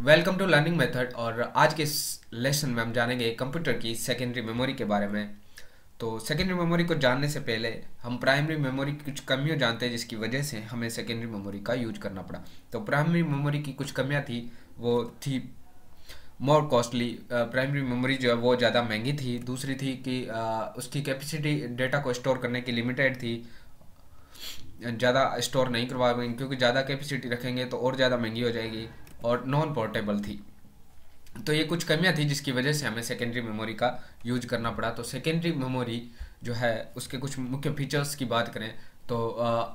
Welcome to learning method. और आज के इस लेसन में हम जानेंगे कंप्यूटर की सेकेंडरी मेमोरी के बारे में। तो सेकेंडरी मेमोरी को जानने से पहले हम प्राइमरी मेमोरी की कुछ कमियों जानते हैं जिसकी वजह से हमें सेकेंडरी मेमोरी का यूज करना पड़ा। तो प्राइमरी मेमोरी की कुछ कमियां थी, वो थी मोर कॉस्टली। प्राइमरी मेमोरी जो है वो ज़्यादा महंगी थी। दूसरी थी कि उसकी कैपेसिटी डेटा को स्टोर करने की लिमिटेड थी, ज़्यादा स्टोर नहीं करवा पाएंगे क्योंकि ज़्यादा कैपेसिटी रखेंगे तो और ज़्यादा महंगी हो जाएगी। और नॉन पोर्टेबल थी। तो ये कुछ कमियां थी जिसकी वजह से हमें सेकेंडरी मेमोरी का यूज करना पड़ा। तो सेकेंडरी मेमोरी जो है उसके कुछ मुख्य फीचर्स की बात करें तो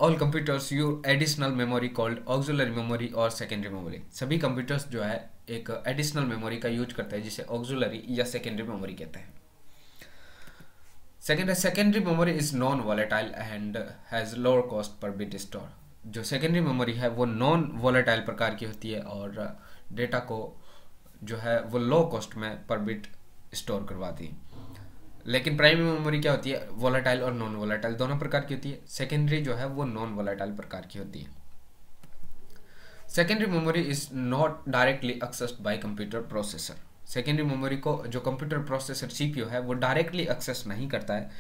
all computers you additional memory called auxiliary memory और सेकेंडरी मेमोरी। सभी कंप्यूटर्स जो है एक एडिशनल मेमोरी का यूज करते हैं जिसे ऑक्सिलरी या सेकेंडरी मेमोरी कहते हैं। Secondary memory is non volatile and has lower cost per bit store. जो सेकेंडरी मेमोरी है वो नॉन वॉलेटाइल प्रकार की होती है और डेटा को जो है वो लो कॉस्ट में पर बिट स्टोर करवाती है। लेकिन प्राइमरी मेमोरी क्या होती है, वॉलेटाइल और नॉन वॉलेटाइल दोनों प्रकार की होती है। सेकेंडरी जो है वो नॉन वॉलेटाइल प्रकार की होती है। Secondary memory is not directly accessed bye computer processor. Secondary memory को जो कंप्यूटर प्रोसेसर सीपीयू है वो डायरेक्टली एक्सेस नहीं करता है।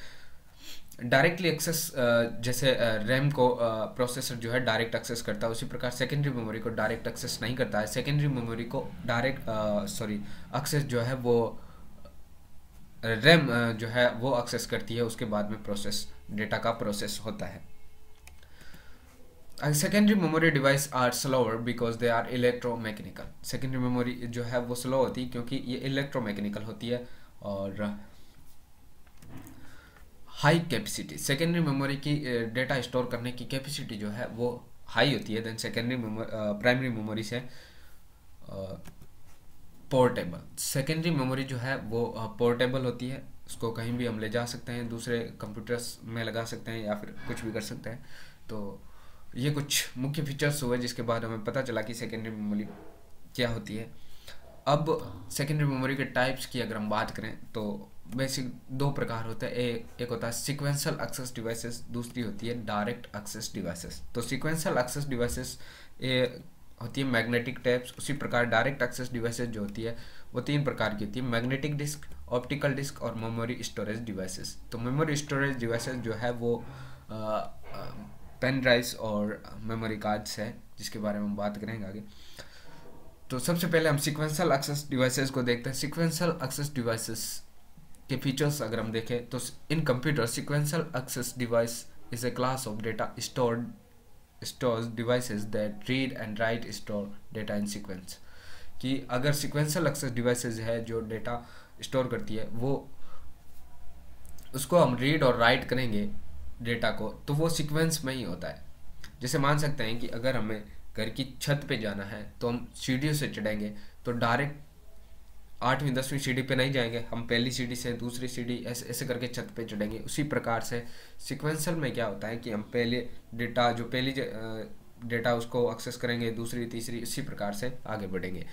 डायरेक्टली एक्सेस जैसे रैम को प्रोसेसर जो है डायरेक्ट एक्सेस करता है, उसी प्रकार सेकेंडरी मेमोरी को डायरेक्ट एक्सेस नहीं करता है। सेकेंडरी मेमोरी को डायरेक्ट एक्सेस जो है वो रैम जो है वो एक्सेस करती है, उसके बाद में प्रोसेस डेटा का प्रोसेस होता है। Secondary memory device are slower because they are electromechanical. Secondary memory जो है वो स्लो होती है क्योंकि ये इलेक्ट्रोमैकेनिकल होती है। और हाई कैपेसिटी, सेकेंडरी मेमोरी की डेटा स्टोर करने की कैपेसिटी जो है वो हाई होती है देन सेकेंडरी प्राइमरी मेमोरी से। पोर्टेबल, सेकेंडरी मेमोरी जो है वो पोर्टेबल होती है, उसको कहीं भी हम ले जा सकते हैं, दूसरे कंप्यूटर्स में लगा सकते हैं या फिर कुछ भी कर सकते हैं। तो ये कुछ मुख्य फीचर्स हुए जिसके बाद हमें पता चला कि सेकेंडरी मेमोरी क्या होती है। अब सेकेंडरी मेमोरी के टाइप्स की अगर हम बात करें तो बेसिक दो प्रकार होते हैं। एक होता है सीक्वेंशियल एक्सेस डिवाइसेस, दूसरी होती है डायरेक्ट एक्सेस डिवाइसेस। तो सीक्वेंशियल एक्सेस डिवाइसेस ये होती है मैग्नेटिक टेप्स, उसी प्रकार डायरेक्ट एक्सेस डिवाइसेस जो होती है वो तीन प्रकार की होती है, मैग्नेटिक डिस्क, ऑप्टिकल डिस्क और मेमोरी स्टोरेज डिवाइसेस। तो मेमोरी स्टोरेज डिवाइसेस जो है वो पेन ड्राइव्स और मेमोरी कार्ड्स है जिसके बारे में हम बात करेंगे आगे। तो सबसे पहले हम सीक्वेंशियल एक्सेस डिवाइसेस को देखते हैं। सीक्वेंशियल एक्सेस डिवाइसेस के फीचर्स अगर हम देखें तो in computer sequential access device is a class of data stores devices that read and write store data in sequence. कि अगर सीक्वेंशियल एक्सेस डिवाइसेस है जो डेटा स्टोर करती है वो उसको हम रीड और राइट करेंगे डेटा को तो वो सीक्वेंस में ही होता है। जैसे मान सकते हैं कि अगर हमें घर की छत पे जाना है तो हम सीढ़ियों से चढ़ेंगे, तो डायरेक्ट 8वीं 10वीं सीढ़ी पे नहीं जाएंगे, हम पहली सीढ़ी से दूसरी सीढ़ी ऐसे ऐसे करके छत पे चढ़ेंगे। उसी प्रकार से सीक्वेंशियल में क्या होता है कि हम पहले डेटा जो पहली डेटा उसको एक्सेस करेंगे, दूसरी तीसरी, इसी प्रकार से आगे बढ़ेंगे।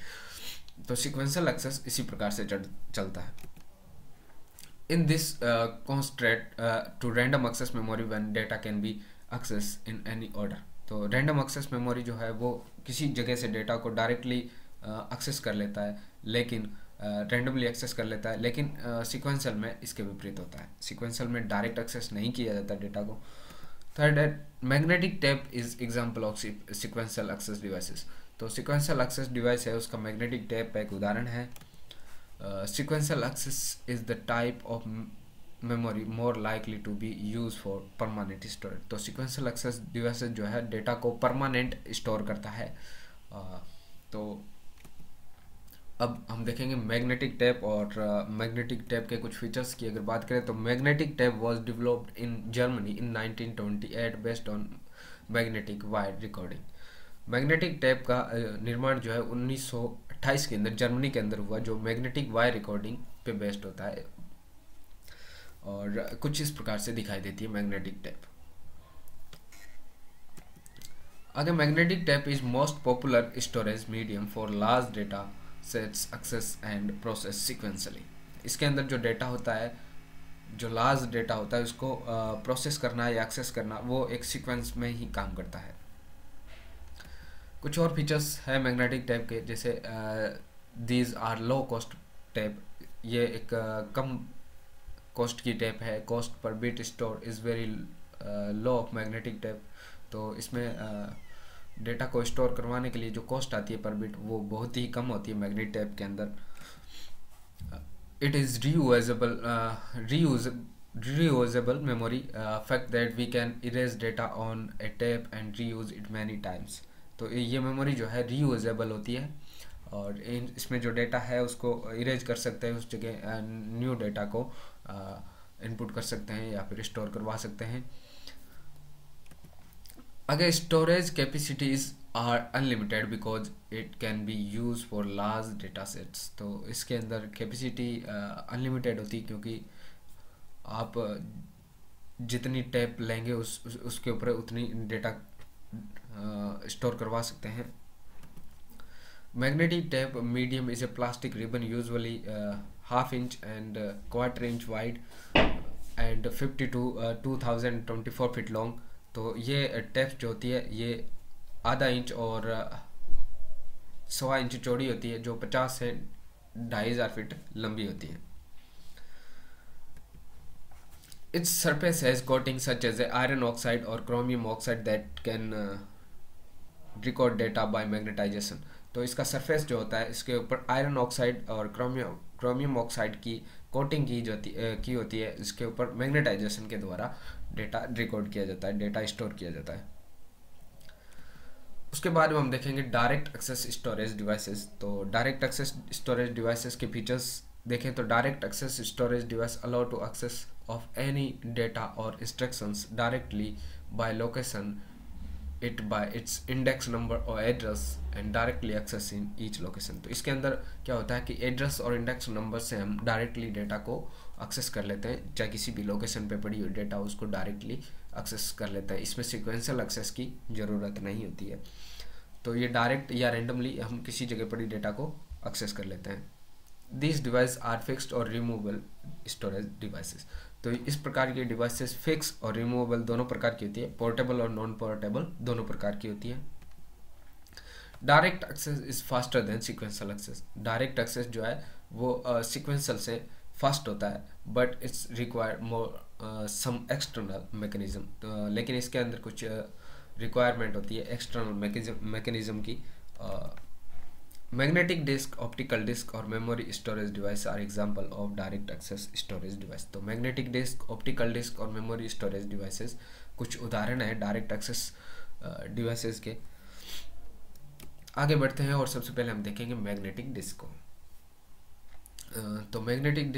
तो सीक्वेंशियल एक्सेस इसी प्रकार से चलता है। In this constraint to random access memory when data can be accessed in any order। तो रैंडम एक्सेस मेमोरी जो है वो किसी जगह से डेटा को डायरेक्टली एक्सेस कर लेता है, लेकिन रैंडमली एक्सेस कर लेता है, लेकिन सीक्वेंशियल में इसके विपरीत होता है। सीक्वेंशियल में डायरेक्ट एक्सेस नहीं किया जाता डेटा को। थर्ड है magnetic tape is example of sequential access devices. तो सीक्वेंशियल एक्सेस डिवाइस है उसका मैग्नेटिक टेप एक उदाहरण है। Sequential access is the type of memory more likely to be used for permanent storage। तो sequential access devices जो है data को परमानेंट स्टोर करता है। तो अब हम देखेंगे मैग्नेटिक टेप। और मैग्नेटिक टेप के कुछ फीचर्स की अगर बात करें तो magnetic tape was developed in Germany in 1928 based on magnetic wire recording. Magnetic tape का निर्माण जो है 1928 के अंदर जर्मनी के अंदर हुआ, जो मैग्नेटिक वायर रिकॉर्डिंग पे बेस्ड होता है और कुछ इस प्रकार से दिखाई देती है मैग्नेटिक टेप। आगे magnetic tape is most popular storage medium for large data sets access and process sequentially. इसके अंदर जो डेटा होता है, जो लार्ज डेटा होता है, उसको प्रोसेस करना या एक्सेस करना वो एक सीक्वेंस में ही काम करता है। कुछ और फीचर्स है मैग्नेटिक टैब के, जैसे these are low cost tab. ये एक कम कॉस्ट की टैब है। Cost per bit store is very low of magnetic tab. तो इसमें डेटा को स्टोर करवाने के लिए जो कॉस्ट आती है पर बिट, वो बहुत ही कम होती है मैग्नेटिक टैब के अंदर। It is reusable memory, fact that we can erase data on a tape and reuse it many times। तो ये मेमोरी जो है रीयूजेबल होती है, और इसमें जो डेटा है उसको इरेज कर सकते हैं, उस जगह न्यू डेटा को इनपुट कर सकते हैं या फिर स्टोर करवा सकते हैं। अगर storage capacities are unlimited because it can be use for large data sets. तो इसके अंदर कैपेसिटी अनलिमिटेड होती है, क्योंकि आप जितनी टैप लेंगे उसके ऊपर उतनी डेटा स्टोर करवा सकते हैं। Magnetic tap medium is a plastic ribbon usually half inch and quarter inch wide and 50 to 2024 feet long. तो ये टैप जो होती है ये आधा इंच और 1.25 इंच चौड़ी होती है, जो 50 से 2500 फीट लंबी होती है। Its surface has coatings such as iron oxide or chromium oxide that can record data by magnetization। तो इसका सरफेस जो होता है, इसके ऊपर आयरन ऑक्साइड और क्रोमियम ऑक्साइड की कोटिंग की होती है। इसके ऊपर मैग्नेटाइजेशन के द्वारा डेटा रिकॉर्ड किया जाता है, डेटा स्टोर किया जाता है। उसके बाद में हम देखेंगे डायरेक्ट एक्सेस स्टोरेज डिवाइसेस। तो डायरेक्ट एक्सेस स्टोरेज डिवाइसेस के फीचर्स देखें तो direct access storage device allow to access of any data और instructions directly by location it by its index number और address and directly access in each location. तो इसके अंदर क्या होता है कि एड्रेस और इंडेक्स नंबर से हम डायरेक्टली डेटा को एक्सेस कर लेते हैं, चाहे किसी भी लोकेशन पे पड़ी हुई डेटा उसको डायरेक्टली एक्सेस कर लेते हैं। इसमें सीक्वेंशियल एक्सेस की ज़रूरत नहीं होती है। तो ये डायरेक्ट या रेंडमली हम किसी जगह पड़ी डेटा को एक्सेस कर लेते हैं। These डिवाइस आर फिक्स्ड और रिमूवेबल स्टोरेज डिवाइसेस। तो इस प्रकार की डिवाइसेस फिक्स और रिमूवेबल दोनों प्रकार की होती है, पोर्टेबल और नॉन पोर्टेबल दोनों प्रकार की होती है। Direct access is faster than sequential access. Direct access जो है वो सीक्वेंशियल से फास्ट होता है, but it's require more some external mechanism. लेकिन इसके अंदर कुछ रिक्वायरमेंट होती है एक्सटर्नल मैकेनिज्म की। मैग्नेटिक डिस्क, ऑप्टिकल डिस्क और memory storage device are example of direct access storage device. तो मैग्नेटिक डिस्क, ऑप्टिकल डिस्क और मेमोरी स्टोरेज डिवाइसेस कुछ उदाहरण है डायरेक्ट एक्सेस डिवाइसेस के। आगे बढ़ते हैं और सबसे पहले हम देखेंगे मैग्नेटिक डिस्क को। तो magnetic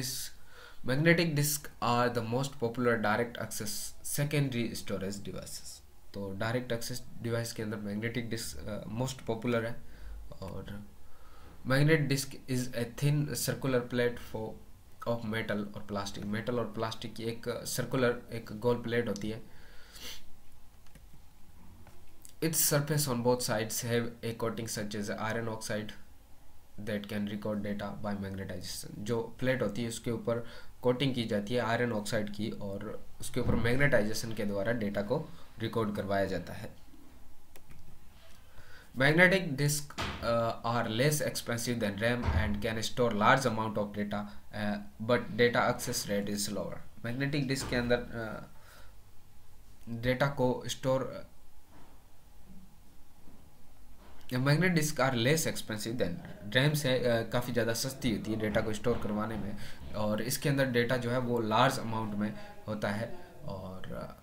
disk are the most popular direct access secondary storage devices. तो डायरेक्ट एक्सेस डिवाइस के अंदर मैग्नेटिक डिस्क मोस्ट पॉपुलर है। और magnet disk is a thin circular plate of metal और प्लास्टिक। मेटल और plastic की एक सर्कुलर एक गोल प्लेट होती है। Its surface on both sides have a coating such as iron oxide that can record data by magnetization. जो plate होती है उसके ऊपर कोटिंग की जाती है आयरन ऑक्साइड की, और उसके ऊपर मैग्नेटाइजेशन के द्वारा डेटा को रिकॉर्ड करवाया जाता है। Magnetic disks are less expensive than RAM and can store large amount of data, but data access rate is slower। Magnetic disk के अंदर डेटा को store magnetic disk are less expensive than RAM से काफ़ी ज़्यादा सस्ती होती है data को स्टोर करवाने में, और इसके अंदर डेटा जो है वो लार्ज अमाउंट में होता है, और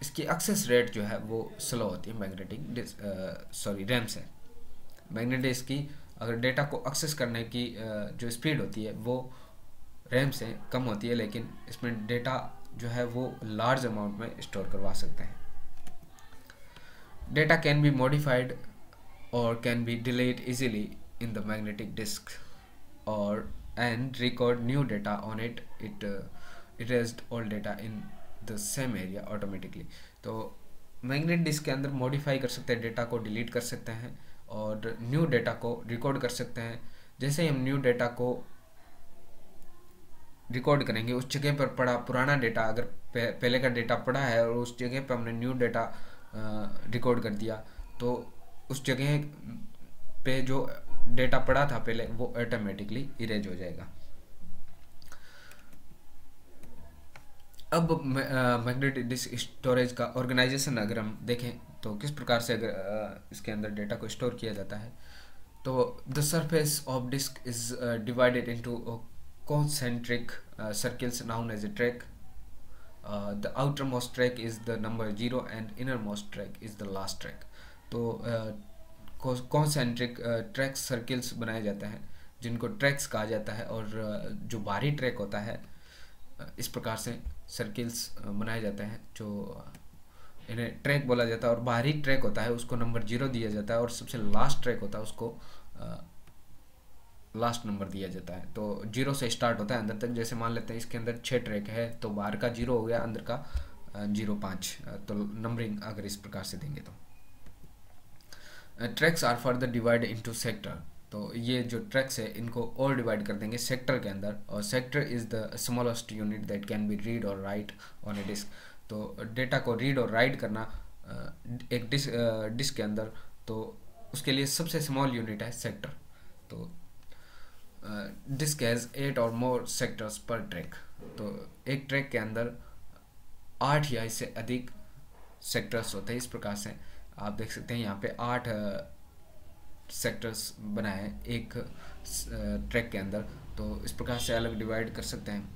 इसकी एक्सेस रेट जो है वो स्लो होती है मैग्नेटिक डिस्क रैम से। मैग्नेटिक डिस्क की अगर डेटा को एक्सेस करने की जो स्पीड होती है वो रैम से कम होती है, लेकिन इसमें डेटा जो है वो लार्ज अमाउंट में स्टोर करवा सकते हैं। डेटा कैन बी मॉडिफाइड और can be delete easily in the magnetic disk और and record new data on it erased old data in the same area automatically. तो मैग्नेट डिस्क के अंदर modify कर सकते हैं, डेटा को डिलीट कर सकते हैं और न्यू डेटा को रिकॉर्ड कर सकते हैं। जैसे ही हम न्यू डेटा को रिकॉर्ड करेंगे, उस जगह पर पड़ा पुराना डेटा, अगर पहले का डेटा पड़ा है और उस जगह पर हमने न्यू डेटा रिकॉर्ड कर दिया, तो उस जगह पे जो डेटा पड़ा था पहले वो ऑटोमेटिकली इरेज हो जाएगा। अब मैग्नेटिक डिस्क स्टोरेज का ऑर्गेनाइजेशन अगर हम देखें तो किस प्रकार से अगर इसके अंदर डेटा को स्टोर किया जाता है, तो the surface of disk is divided into concentric circles known as a track. The outermost track is the number 0 and innermost track is the last track. तो कॉन्सेंट्रिक ट्रैक सर्किल्स बनाए जाते हैं जिनको ट्रैक्स कहा जाता है, और जो बाहरी ट्रैक होता है इस प्रकार से सर्किल्स बनाए जाते हैं जो इन्हें ट्रैक बोला जाता है, और बाहरी ट्रैक होता है उसको नंबर 0 दिया जाता है, और सबसे लास्ट ट्रैक होता है उसको लास्ट नंबर दिया जाता है। तो 0 से स्टार्ट होता है अंदर तक, जैसे मान लेते हैं इसके अंदर 6 ट्रैक है तो बाहर का 0 हो गया, अंदर का 0 5, तो नंबरिंग अगर इस प्रकार से देंगे तो tracks are further divide into sector. तो ये जो ट्रैक्स है इनको और डिवाइड कर देंगे सेक्टर के अंदर, और sector is the smallest unit that can be read और राइट ऑन ए डिस्क। तो डेटा को रीड और राइट करना एक डिस्क के अंदर, तो उसके लिए सबसे स्मॉल यूनिट है सेक्टर। तो डिस्क हैज़ 8 और मोर सेक्टर्स पर ट्रैक। तो एक ट्रैक के अंदर 8 या इससे अधिक सेक्टर्स होते हैं। इस प्रकार से आप देख सकते हैं यहाँ पे 8 सेक्टर्स बनाए हैं एक ट्रैक के अंदर, तो इस प्रकार से अलग डिवाइड कर सकते हैं।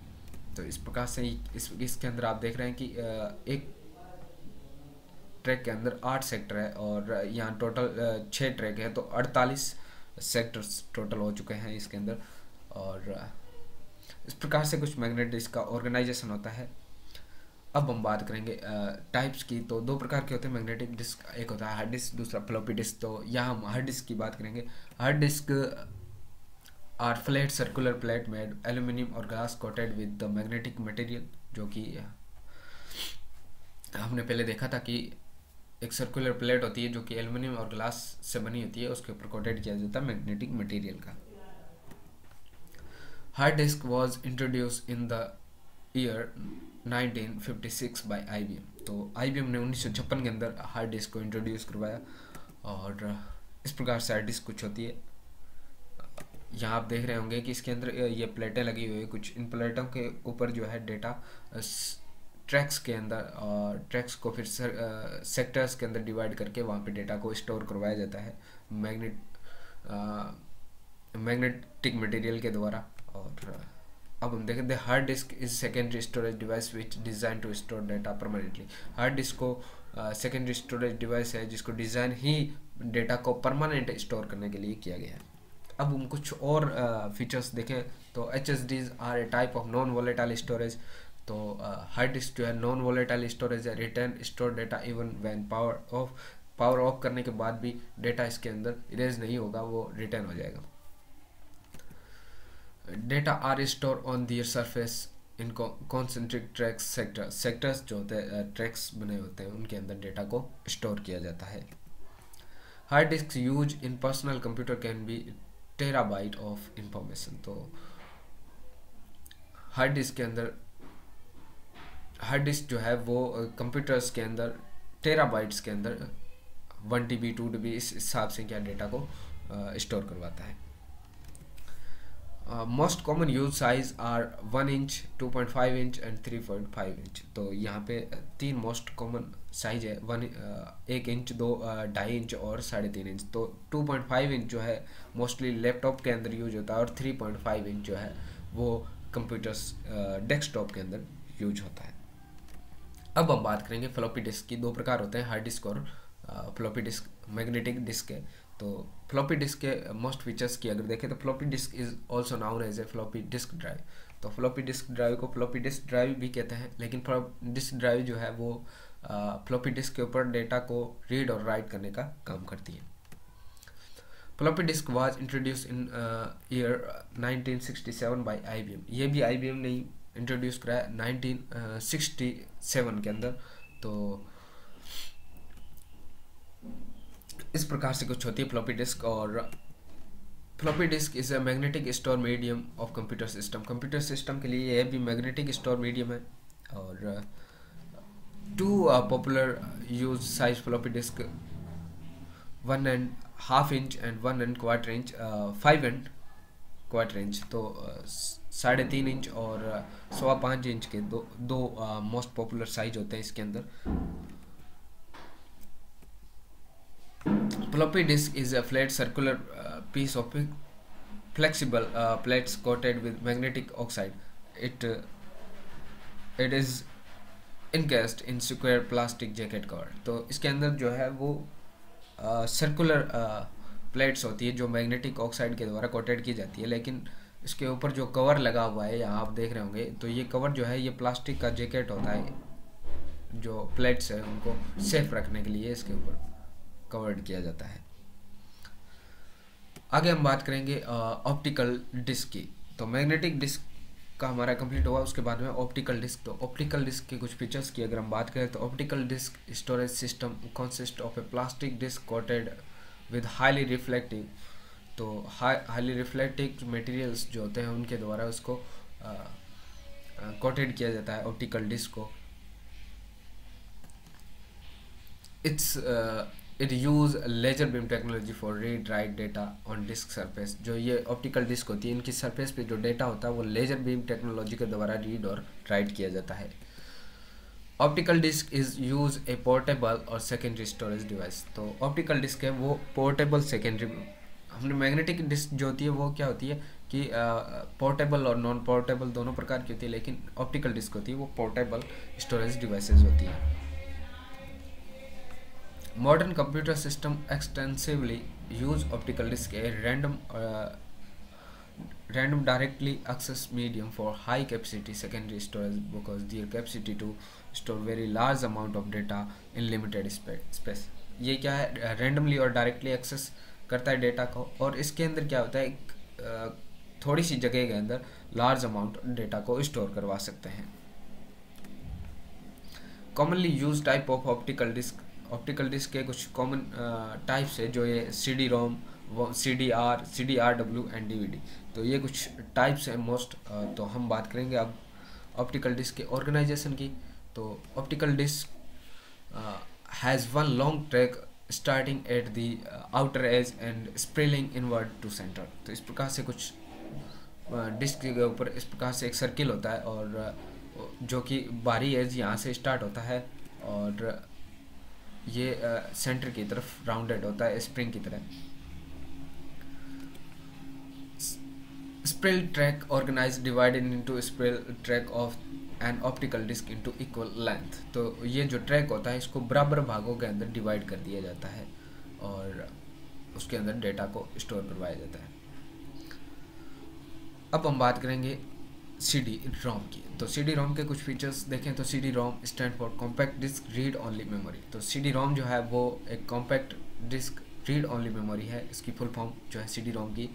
तो इस प्रकार से इसके अंदर आप देख रहे हैं कि एक ट्रैक के अंदर 8 सेक्टर है, और यहाँ टोटल 6 ट्रैक है, तो 48 सेक्टर्स टोटल हो चुके हैं इसके अंदर। और इस प्रकार से कुछ मैग्नेटिक डिस्क का ऑर्गेनाइजेशन होता है। अब हम बात करेंगे टाइप्स की। तो 2 प्रकार के होते हैं मैग्नेटिक डिस्क, एक होता है हार्ड डिस्क, दूसरा फ्लॉपी डिस्क। तो यहाँ हम हार्ड डिस्क की बात करेंगे। Hard disk are flat circular plate made aluminium और glass coated with the magnetic material, जो कि हमने पहले देखा था कि एक सर्कुलर प्लेट होती है जो कि एल्युमिनियम और ग्लास से बनी होती है, उसके ऊपर कोटेड किया जाता है मैग्नेटिक मटेरियल का। Hard disk was introduce in the year 1956 by IBM। तो IBM ने 1956 के अंदर हार्ड डिस्क को इंट्रोड्यूस करवाया, और इस प्रकार से हार्ड डिस्क कुछ होती है। यहाँ आप देख रहे होंगे कि इसके अंदर ये प्लेटें लगी हुई है, कुछ इन प्लेटों के ऊपर जो है डेटा ट्रैक्स के अंदर, और ट्रैक्स को फिर सेक्टर्स के अंदर डिवाइड करके वहाँ पे डेटा को स्टोर करवाया जाता है मैग्नेटिक मटेरियल के द्वारा। और अब हम देखें, the hard disk is secondary storage device which design to store data permanently. Hard disk को सेकेंडरी स्टोरेज डिवाइस है जिसको डिज़ाइन ही डेटा को परमानेंट स्टोर करने के लिए किया गया है। अब हम कुछ और फीचर्स देखें तो HSDs are a type of non volatile storage. तो हार्ड डिस्क जो है नॉन वोलेटाइल स्टोरेज है, return store data even when power off करने के बाद भी डेटा इसके अंदर इरेज नहीं होगा, वो रिटर्न हो जाएगा। Data are store on their surface in concentric tracks sectors जो होते हैं ट्रैक्स बने होते हैं उनके अंदर डेटा को स्टोर किया जाता है। Hard disc use in personal computer can be terabyte of information. तो हार्ड डिस्क के अंदर हार्ड डिस्क जो है वो कंप्यूटर्स के अंदर टेराबाइट्स के अंदर 1 TB 2 TB इस हिसाब से क्या डेटा को स्टोर करवाता है। Most common use size are 1 inch, 2.5 inch and 3.5 inch. तो यहाँ पे 3 मोस्ट कॉमन साइज है, 1 इंच, 2.5 इंच और 3.5 इंच। तो 2.5 इंच जो है मोस्टली लैपटॉप के अंदर यूज होता है, और 3.5 इंच जो है वो कंप्यूटर्स डेस्कटॉप के अंदर यूज होता है। अब हम बात करेंगे फ्लॉपी डिस्क की। 2 प्रकार होते हैं, हार्ड डिस्क और फ्लॉपी डिस्क। मैग्नेटिक डिस्क है। तो फ्लॉपी डिस्क के मोस्ट फीचर्स की अगर देखें तो floppy disk is also known as a floppy disk drive. तो फ्लॉपी डिस्क ड्राइव को फ्लॉपी डिस्क ड्राइव भी कहते हैं, लेकिन डिस्क ड्राइव जो है वो फ्लॉपी डिस्क के ऊपर डेटा को रीड और राइट करने का काम करती है। Floppy disk was introduce in year 1967 by IBM। ये भी IBM ने इंट्रोड्यूस कराया 1967 के अंदर। तो इस प्रकार से कुछ होती है फ्लॉपी डिस्क। और floppy disk is a magnetic store medium of computer system. Computer system के लिए यह भी मैग्नेटिक स्टोर मीडियम है। और 2 popular use size floppy disk, 1.5 inch and 1.25 inch, 5.25 inch, तो 3.5 इंच और 5.25 इंच के दो मोस्ट पॉपुलर साइज होते हैं इसके अंदर। Floppy disk is a flat circular piece of flexible plates coated with magnetic oxide. It is encased in square plastic jacket cover। तो इसके अंदर जो है वो सर्कुलर प्लेट्स होती है जो मैग्नेटिक ऑक्साइड के द्वारा कोटेड की जाती है, लेकिन इसके ऊपर जो कवर लगा हुआ है यहाँ आप देख रहे होंगे, तो ये कवर जो है ये प्लास्टिक का जैकेट होता है, जो प्लेट्स है उनको सेफ रखने के लिए इसके ऊपर कवर्ड किया जाता है। आगे हम बात करेंगे ऑप्टिकल डिस्क की। तो मैग्नेटिक डिस्क का हमारा कंप्लीट हुआ, उसके बाद में ऑप्टिकल डिस्क। तो ऑप्टिकल डिस्क के कुछ फीचर्स की अगर हम बात करें तो optical disc storage system consist of a plastic disc coated with highly reflective. तो हाईली रिफ्लेक्टिव मटेरियल्स जो होते हैं उनके द्वारा उसको कोटेड किया जाता है ऑप्टिकल डिस्क को। It use laser beam technology for read write data on disc surface. जो ये ऑप्टिकल डिस्क होती है इनकी सरफेस पे जो डेटा होता है वो लेजर बीम टेक्नोलॉजी के द्वारा रीड और राइट किया जाता है। Optical disc is use a portable और सेकेंडरी स्टोरेज डिवाइस। तो ऑप्टिकल डिस्क है वो पोर्टेबल सेकेंडरी, हमने मैग्नेटिक डिस्क जो होती है वो क्या होती है कि पोर्टेबल और नॉन पोर्टेबल दोनों प्रकार की होती है, लेकिन ऑप्टिकल डिस्क होती है वो पोर्टेबल स्टोरेज डिवाइसेज होती है। Modern computer system extensively use optical disk, a random directly access medium for high capacity secondary storage because their capacity to store very large amount of data in limited space। ये क्या है, randomly और directly access करता है data को, और इसके अंदर क्या होता है थोड़ी सी जगह के अंदर लार्ज अमाउंट डेटा को स्टोर करवा सकते हैं। Commonly use type of optical disc. Optical disc के कुछ कॉमन टाइप्स है जो ये CD-ROM, CDR, CDRW and DVD। तो ये कुछ टाइप्स हैं मोस्ट। तो हम बात करेंगे अब ऑप्टिकल डिस्क के ऑर्गेनाइजेशन की। तो optical disk has one long track starting at the outer edge and spiralling inward to centre. तो इस प्रकार से कुछ डिस्क के ऊपर इस प्रकार से एक सर्किल होता है और जो कि बाहरी एज यहाँ से स्टार्ट होता है और ये सेंटर की तरफ राउंडेड होता है स्प्रिंग की तरह। Spiral track organise divided into spiral track of an optical disk into equal length. तो ये जो ट्रैक होता है इसको बराबर भागों के अंदर डिवाइड कर दिया जाता है और उसके अंदर डेटा को स्टोर करवाया जाता है। अब हम बात करेंगे CD-ROM की। तो CD-ROM के कुछ फीचर्स देखें तो CD-ROM stand for compact disc read only memory. तो CD-ROM जो है वो एक compact disc read only memory है, इसकी फुल फॉर्म जो है CD-ROM की।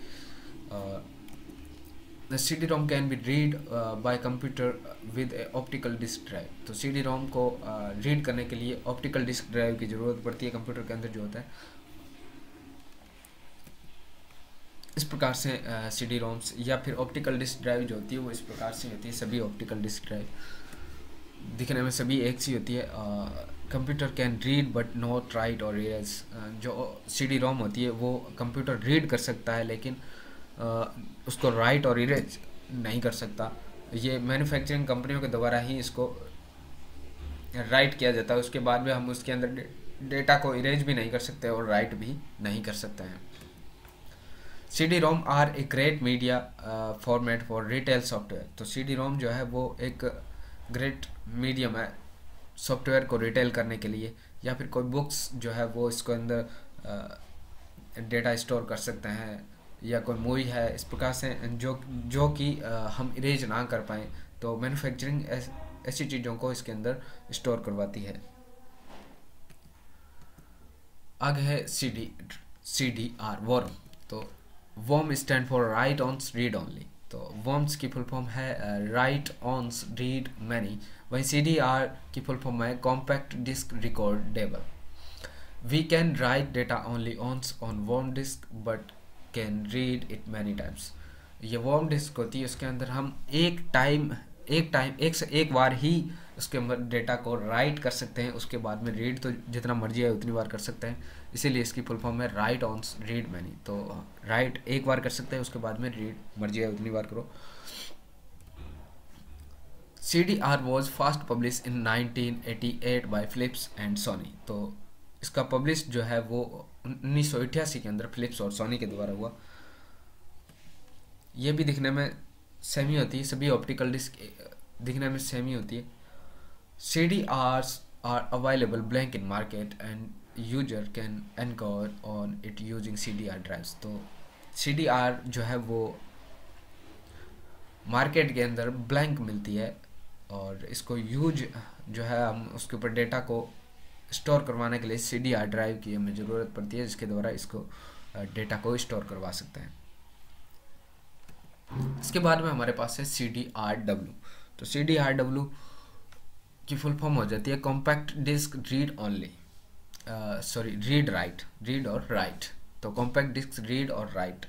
The CD-ROM can be read by computer with a optical disc drive. तो CD-ROM को रीड करने के लिए ऑप्टिकल डिस्क ड्राइव की ज़रूरत पड़ती है कंप्यूटर के अंदर जो होता है। इस प्रकार से CD-ROMs या फिर ऑप्टिकल डिस्क ड्राइव जो होती है वो इस प्रकार से होती है। सभी ऑप्टिकल डिस्क ड्राइव दिखने में सभी एक सी होती है। Computer can read but not right और इरेज। जो CD-ROM होती है वो कंप्यूटर रीड कर सकता है लेकिन उसको राइट और इरेज नहीं कर सकता। ये मैन्युफैक्चरिंग कंपनियों के द्वारा ही इसको राइट किया जाता है, उसके बाद में हम उसके अंदर डेटा को इरेज भी नहीं कर सकते और राइट भी नहीं कर सकते हैं। CD-ROM are a great media format for retail software. तो CD-ROM जो है वो एक ग्रेट मीडियम है सॉफ्टवेयर को रिटेल करने के लिए, या फिर कोई बुक्स जो है वो इसको अंदर डेटा स्टोर कर सकते हैं, या कोई मूवी है इस प्रकार से जो कि हम इरेज ना कर पाएँ। तो मैन्युफैक्चरिंग ऐसी चीज़ों को इसके अंदर स्टोर करवाती है। आगे है CDR वर्म। तो WORM stand for write once read only. तो वर्म्स की फुल फॉर्म है राइट ऑन्स रीड मैनी। वहीं CDR की फुल फॉर्म है compact disk recordable. We can write data only once on WORM disk but can read it many times. ये WORM disk होती है उसके अंदर हम एक से एक बार ही उसके अंदर डेटा को राइट कर सकते हैं, उसके बाद में रीड तो जितना मर्जी है उतनी बार कर सकते हैं, इसीलिए इसकी फुल फॉर्म है राइट ऑन रीड मैनी। तो राइट एक बार कर सकते हैं, उसके बाद में रीड मर्जी है उतनी बार करो। CDR was first published in 1988 by Philips and Sony। तो इसका पब्लिश जो है वो 1988 के अंदर फिलिप्स और सोनी के द्वारा हुआ। ये भी दिखने में सेम ही होती है, सभी ऑप्टिकल डिस्क दिखने में सेम ही होती है। CDRs are available blank in market and user can encode on it using CDR drives। तो CDR जो है वो मार्केट के अंदर ब्लैंक मिलती है और इसको यूज जो है हम उसके ऊपर डेटा को स्टोर करवाने के लिए CDR ड्राइव की हमें ज़रूरत पड़ती है, जिसके द्वारा इसको डेटा को स्टोर करवा सकते हैं। इसके बाद में हमारे पास है CDRW। तो CDRW की फुल फॉर्म हो जाती है compact disc read only, sorry read write, read और राइट। तो कॉम्पैक्ट डिस्क रीड और write.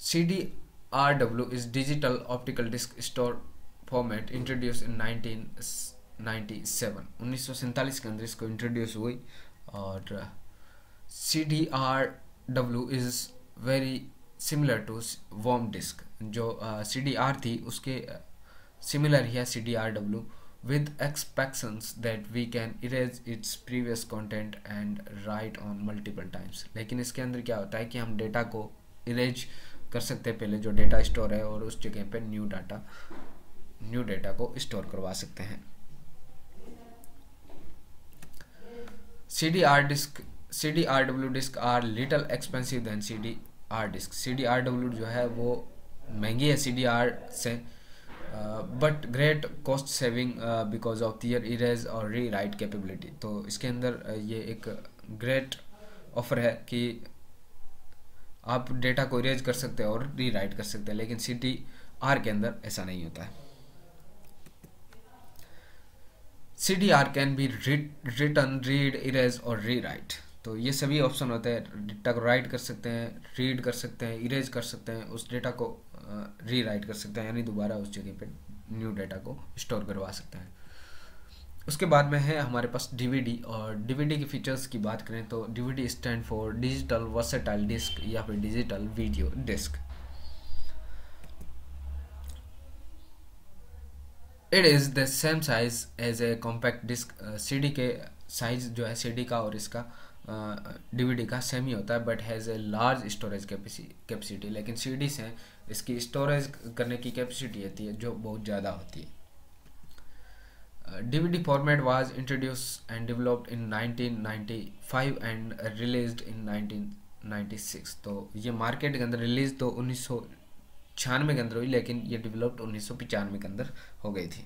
CDRW is digital optical disc store format introduce in 1997। 1947 के अंदर इसको इंट्रोड्यूस हुई। और CDRW is very similar to worm disc. जो CDR थी उसके सिमिलर ही है CDRW, with expectations that we can erase its previous content and write on multiple times। लेकिन इसके अंदर क्या होता है कि हम डेटा को इरेज कर सकते हैं, पहले जो डेटा स्टोर है, और उस जगह पे न्यू डेटा को स्टोर करवा सकते हैं। CDRW disc are little expensive than CDR disc. CDRW जो है वो महंगी है CDR से, but great cost saving because of their erase और री राइट कैपेबिलिटी। तो इसके अंदर ये एक ग्रेट ऑफर है कि आप डेटा को इरेज कर सकते हैं और री राइट कर सकते हैं, लेकिन CDR के अंदर ऐसा नहीं होता है। CDR can be written, read, erase और री राइट। तो ये सभी ऑप्शन होते हैं, डेटा को राइट कर सकते हैं, रीड कर सकते हैं, इरेज कर सकते हैं, उस डेटा को री राइट कर सकते हैं, यानी दोबारा उस जगह पे न्यू डेटा को स्टोर करवा सकते हैं। उसके बाद में है हमारे पास DVD। और DVD के फीचर्स की बात करें तो DVD stand for digital versatile disc या फिर digital video disc. It is the same size as a compact disc. CD के साइज जो है CD का और इसका DVD का सेम ही होता है, but has a large storage capacity. लेकिन CD से इसकी स्टोरेज करने की कैपेसिटी होती है जो बहुत ज़्यादा होती है। DVD format was introduce and developed in 1995 and released in 1996। तो ये मार्केट के अंदर रिलीज तो 1996 के अंदर हुई, लेकिन ये डेवलप्ड 1995 के अंदर हो गई थी।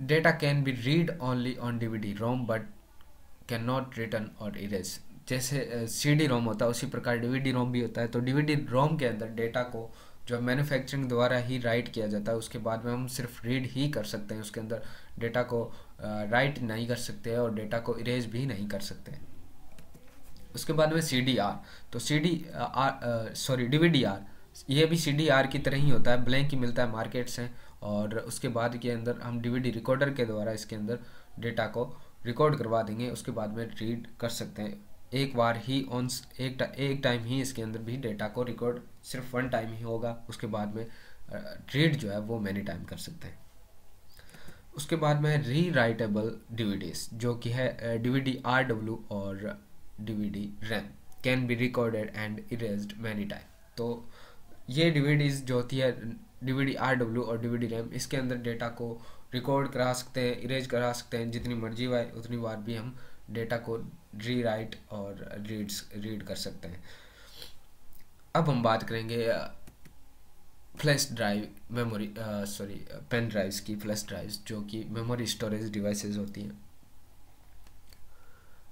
Data can be read only on DVD ROM but can not return और इरेज। जैसे CD रोम होता है उसी प्रकार DVD रोम भी होता है। तो DVD रोम के अंदर डेटा को जो मैन्युफैक्चरिंग द्वारा ही राइट किया जाता है, उसके बाद में हम सिर्फ रीड ही कर सकते हैं, उसके अंदर डेटा को राइट नहीं कर सकते हैं और डेटा को इरेज भी नहीं कर सकते हैं। उसके बाद में CDR। तो DVD-R, ये भी CDR की तरह ही होता है, ब्लैंक ही मिलता है मार्केट से। और उसके बाद के अंदर हम DVD रिकॉर्डर के द्वारा इसके अंदर डेटा को रिकॉर्ड करवा देंगे, उसके बाद में रीड कर सकते हैं। एक बार ही एक टाइम ही इसके अंदर भी डेटा को रिकॉर्ड सिर्फ वन टाइम ही होगा, उसके बाद में रीड जो है वो मैनी टाइम कर सकते हैं। उसके बाद में री राइटेबल DVDs जो कि है DVD-RW और DVD-RAM can be recorded and erased many time. तो ये DVDs जो होती है DVD-RW और DVD-RAM, इसके अंदर डेटा को रिकॉर्ड करा सकते हैं, इरेज करा सकते हैं, जितनी मर्जी उतनी बार भी हम डेटा को री राइट और रीड कर सकते हैं। अब हम बात करेंगे फ्लैश ड्राइव पेन ड्राइव्स की। फ्लैश ड्राइव्स जो कि मेमोरी स्टोरेज डिवाइसेस होती हैं।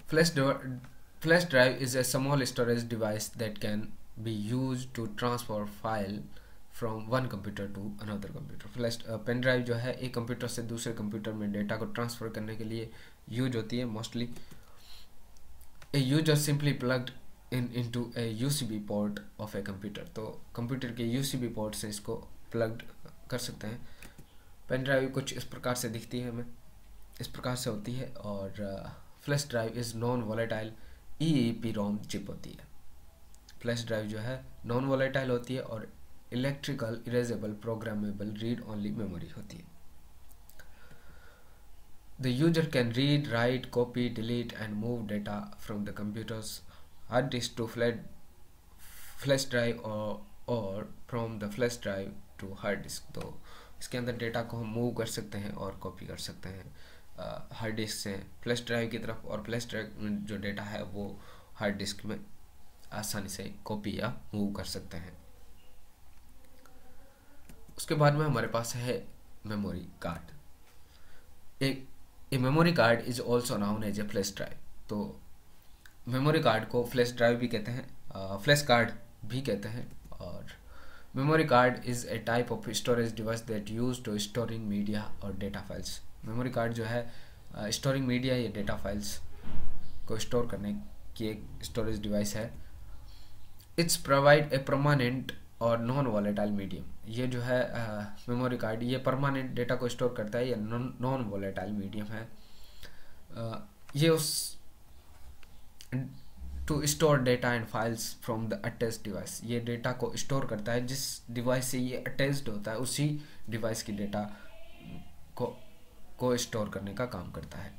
Flash drive is a small storage device that can be used to transfer file from one computer to another computer. Flash pen drive जो है एक computer से दूसरे कंप्यूटर में डेटा को ट्रांसफ़र करने के लिए यूज होती है। Mostly a user simply plugged into a USB port of a computer. तो कंप्यूटर के USB पोर्ट से इसको प्लग्ड कर सकते हैं। पेन ड्राइव कुछ इस प्रकार से दिखती है हमें, इस प्रकार से होती है। और flash drive is non volatile EEPROM chip होती है। फ्लैश ड्राइव जो है नॉन वॉलेटाइल होती है और electrical erasable programmable read only memory होती है। The user can read, write, copy, delete and move data from the computer's hard disk to flash drive or from the flash drive to hard disk। तो इसके अंदर data को हम move कर सकते हैं और कॉपी कर सकते हैं हार्ड डिस्क से फ्लैश ड्राइव की तरफ, और फ्लैश ड्राइव में जो डेटा है वो हार्ड डिस्क में आसानी से कॉपी या मूव कर सकते हैं। उसके बाद में हमारे पास है मेमोरी कार्ड। एक memory card is also known as a flash drive. तो मेमोरी कार्ड को फ्लैश ड्राइव भी कहते हैं, फ्लैश कार्ड भी कहते हैं। और memory card is a type of storage device that use to storing media और डेटा फाइल्स। मेमोरी कार्ड जो है स्टोरिंग मीडिया या डेटा फाइल्स को स्टोर करने की एक स्टोरेज डिवाइस है। इट्स प्रोवाइड ए परमानेंट और नॉन वॉलेटाइल मीडियम। ये जो है मेमोरी कार्ड ये परमानेंट डेटा को स्टोर करता है या नॉन वॉलेटाइल मीडियम है। ये use to store data and files from the attached device. ये डेटा को स्टोर करता है जिस डिवाइस से ये अटैच्ड होता है, उसी डिवाइस की डेटा को स्टोर करने का काम करता है।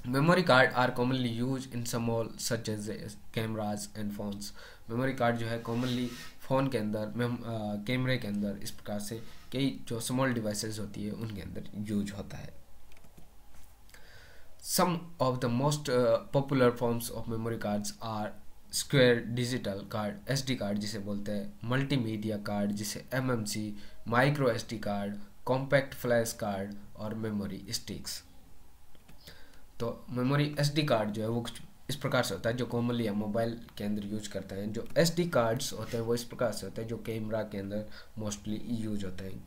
Memory card are commonly use in small such as cameras and phones. Memory card जो है कॉमनली फ़ोन के अंदर, कैमरे के अंदर, इस प्रकार से कई जो स्मॉल डिवाइसेस होती है उनके अंदर यूज होता है। Some of the most popular forms of memory cards are square digital card, SD card जिसे बोलते हैं, मल्टीमीडिया कार्ड जिसे MMC, micro SD card, compact flash card और मेमोरी स्टिक्स। तो मेमोरी SD कार्ड जो है वो कुछ इस प्रकार से होता है जो कॉमनली हम मोबाइल के अंदर यूज करते हैं। जो SD कार्ड्स होते हैं वो इस प्रकार से होते हैं जो कैमरा के अंदर मोस्टली यूज होते हैं।